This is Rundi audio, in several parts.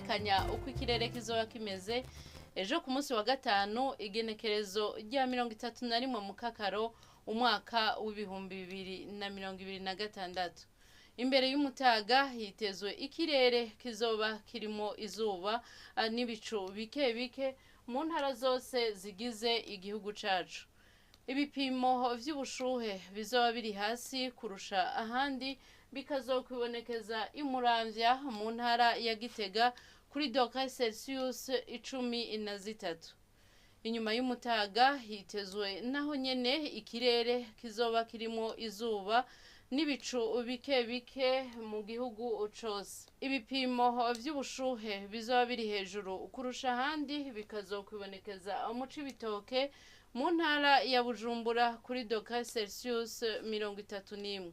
gutegekanya uko ikirere kizoba kimeze ejo ku munsi wa gatanu igenekerezo rya 31 mu kakaro umwaka w'ibihumbi 2026. Imbere y'umutaga hitezwe ikirere kizoba kirimo izuba n'ibicu bike bike mu ntara zose zigize igihugu cacu. Ibipimo vy'ubushuhe bizoba biri hasi kurusha ahandi bikazokwibonekeza imuramvya mu ntara ya Gitega kuri dogere Celsius 13. Inyuma y'umutaga hitezwe naho nyene ikirere kizoba kirimo izuba n'ibicu bike bike mu gihugu cose. Ibipimo vy'ubushuhe bizoba biri hejuru kurusha ahandi bikazokwibonekeza mu Cibitoke mu ntara ya Bujumbura kuri dogere Celsius 31.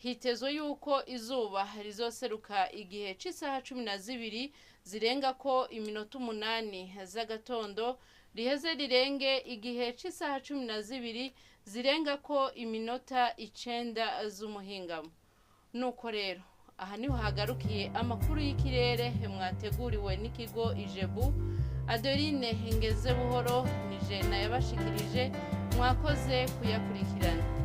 Hitezwe yuko izuba rizoseruka igihe c'isaha 12 zirenga ko iminota 8 z'agatondo riheze rirenge igihe c'isaha 12 zirenga ko iminota 9 z'umuhingamo. Nuko rero aha niho hagarukiye amakuru y'ikirere mwateguriwe n'ikigo Ijebu. Adeline Ngeze buhoro nije nayabashikirije, mwakoze kuyakurikirana.